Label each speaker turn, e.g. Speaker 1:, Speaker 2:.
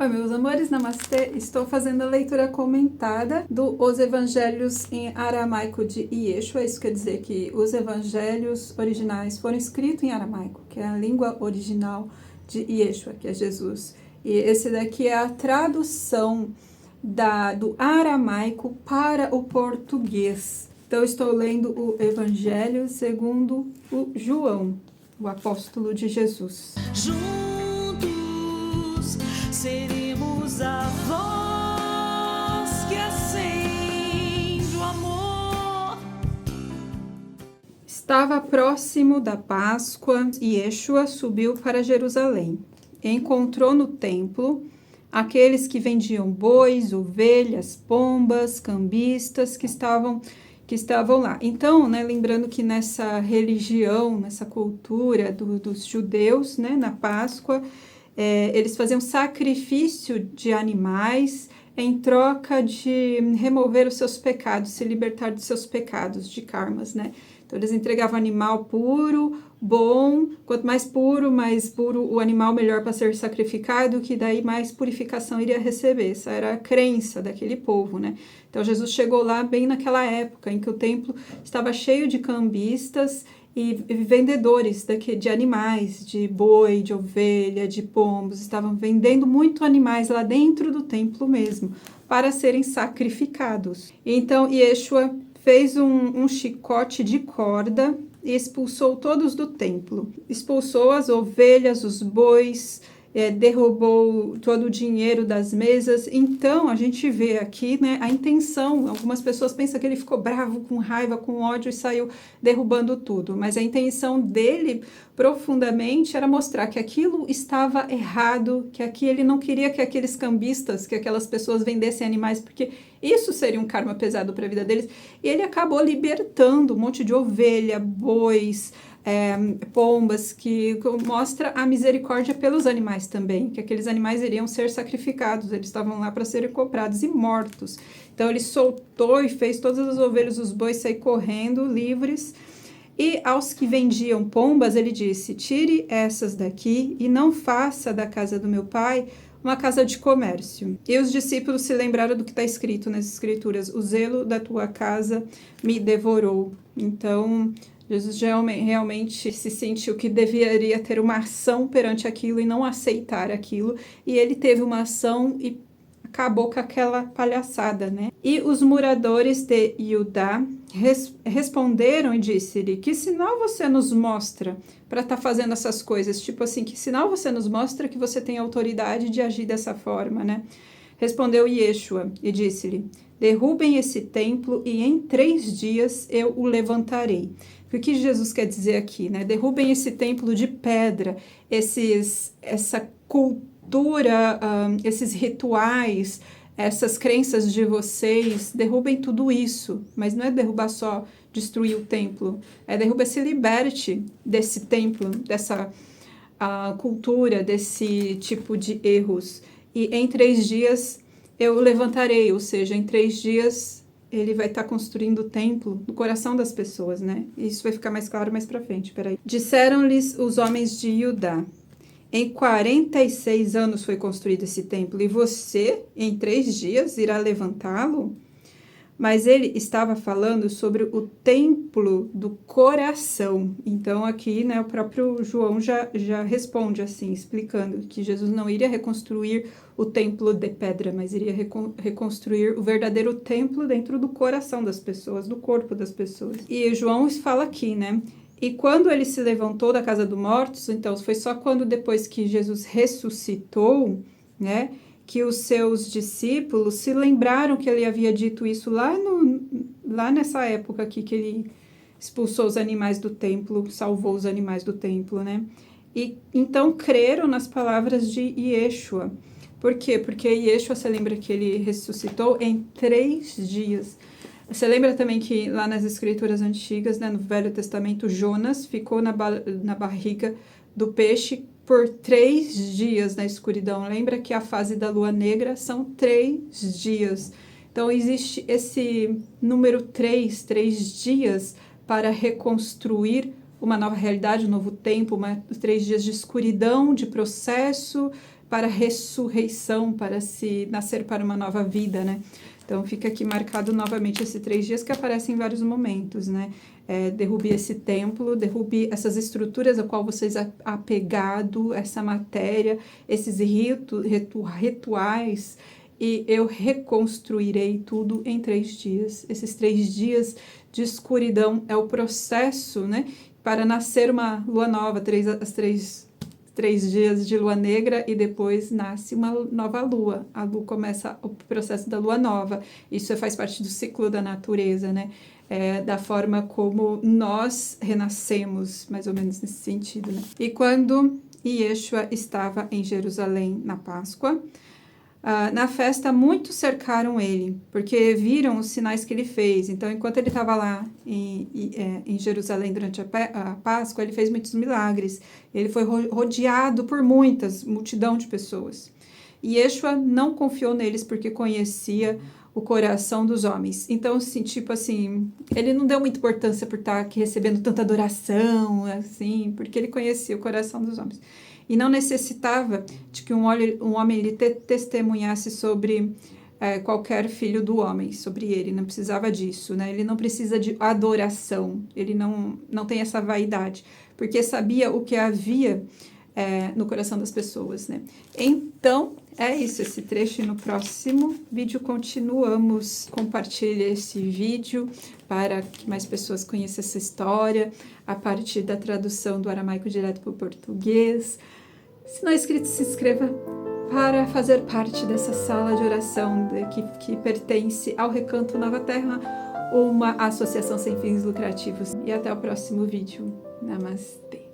Speaker 1: Oi, meus amores, namastê. Estou fazendo a leitura comentada dos evangelhos em aramaico de Yeshua. Isso quer dizer que os evangelhos originais foram escritos em aramaico, que é a língua original de Yeshua, que é Jesus. E esse daqui é a tradução do aramaico para o português. Então, estou lendo o Evangelho segundo o João, o apóstolo de Jesus.
Speaker 2: Seremos a voz que acende o amor.
Speaker 1: Estava próximo da Páscoa e Yeshua subiu para Jerusalém. Encontrou no templo aqueles que vendiam bois, ovelhas, pombas, cambistas que estavam lá. Então, lembrando que nessa religião, nessa cultura dos judeus, na Páscoa, eles faziam sacrifício de animais em troca de remover os seus pecados, se libertar dos seus pecados, de karmas, Então, eles entregavam animal puro, bom, quanto mais puro o animal, melhor para ser sacrificado, que daí mais purificação iria receber. Essa era a crença daquele povo, Então, Jesus chegou lá bem naquela época em que o templo estava cheio de cambistas e vendedores de animais, de boi, de ovelha, de pombos, estavam vendendo muito animais lá dentro do templo mesmo, para serem sacrificados. Então, Yeshua fez um chicote de corda e expulsou todos do templo. Expulsou as ovelhas, os bois, derrubou todo o dinheiro das mesas. Então, a gente vê aqui, a intenção. Algumas pessoas pensam que ele ficou bravo, com raiva, com ódio e saiu derrubando tudo. Mas a intenção dele, profundamente, era mostrar que aquilo estava errado, que aqui ele não queria que aqueles cambistas, que aquelas pessoas vendessem animais, porque isso seria um karma pesado para a vida deles. E ele acabou libertando um monte de ovelha, bois, pombas, que mostra a misericórdia pelos animais também, que aqueles animais iriam ser sacrificados, eles estavam lá para serem comprados e mortos. Então ele soltou e fez todas as ovelhas, os bois sair correndo, livres. E aos que vendiam pombas, ele disse: tire essas daqui e não faça da casa do meu pai uma casa de comércio. E os discípulos se lembraram do que está escrito nas escrituras: o zelo da tua casa me devorou. Então, Jesus realmente se sentiu que deveria ter uma ação perante aquilo e não aceitar aquilo. E ele teve uma ação e acabou com aquela palhaçada, E os moradores de Judá responderam e disse-lhe: que sinal você nos mostra para estar fazendo essas coisas? Tipo assim, que sinal você nos mostra que você tem autoridade de agir dessa forma, Respondeu Yeshua e disse-lhe: derrubem esse templo e em 3 dias eu o levantarei. O que Jesus quer dizer aqui, Derrubem esse templo de pedra, essa cultura, esses rituais, essas crenças de vocês, derrubem tudo isso, mas não é derrubar só, destruir o templo, se liberte desse templo, dessa cultura, desse tipo de erros, e em 3 dias eu o levantarei, ou seja, em 3 dias ele vai estar construindo o templo no coração das pessoas, Isso vai ficar mais claro mais para frente, peraí. Disseram-lhes os homens de Judá: em 46 anos foi construído esse templo, e você, em 3 dias, irá levantá-lo? Mas ele estava falando sobre o templo do coração. Então, aqui, o próprio João já responde assim, explicando que Jesus não iria reconstruir o templo de pedra, mas iria reconstruir o verdadeiro templo dentro do coração das pessoas, do corpo das pessoas. E João fala aqui, E quando ele se levantou da casa dos mortos, então foi só quando depois que Jesus ressuscitou, que os seus discípulos se lembraram que ele havia dito isso lá nessa época aqui que ele expulsou os animais do templo, salvou os animais do templo, E então creram nas palavras de Yeshua. Por quê? Porque Yeshua, você lembra que ele ressuscitou em 3 dias. Você lembra também que lá nas escrituras antigas, no Velho Testamento, Jonas ficou na barriga do peixe por 3 dias na escuridão. Lembra que a fase da lua negra são 3 dias. Então, existe esse número 3 dias para reconstruir uma nova realidade, um novo tempo, 3 dias de escuridão, de processo, para a ressurreição, para se nascer para uma nova vida, né? Então, fica aqui marcado novamente esses 3 dias que aparecem em vários momentos, né? Derrube esse templo, derrube essas estruturas a qual vocês apegado, essa matéria, esses rituais, e eu reconstruirei tudo em 3 dias. Esses 3 dias de escuridão é o processo, né? Para nascer uma lua nova, 3 dias de lua negra e depois nasce uma nova lua. A lua começa o processo da lua nova. Isso faz parte do ciclo da natureza, né? Da forma como nós renascemos, mais ou menos nesse sentido, né? E quando Yeshua estava em Jerusalém na Páscoa, na festa, muitos cercaram ele, porque viram os sinais que ele fez. Então, enquanto ele estava lá em Jerusalém durante a Páscoa, ele fez muitos milagres. Ele foi rodeado por multidão de pessoas. E Yeshua não confiou neles porque conhecia o coração dos homens. Então, assim, tipo assim, ele não deu muita importância por estar aqui recebendo tanta adoração, assim, porque ele conhecia o coração dos homens. E não necessitava de que um homem lhe testemunhasse sobre qualquer filho do homem, sobre ele, não precisava disso, né? Ele não precisa de adoração, ele não tem essa vaidade, porque sabia o que havia no coração das pessoas, né? Então, é isso, esse trecho, e no próximo vídeo continuamos. Compartilhe esse vídeo para que mais pessoas conheçam essa história, a partir da tradução do aramaico direto para o português. Se não é inscrito, se inscreva para fazer parte dessa sala de oração que pertence ao Recanto Nova Terra, uma associação sem fins lucrativos. E até o próximo vídeo. Namastê.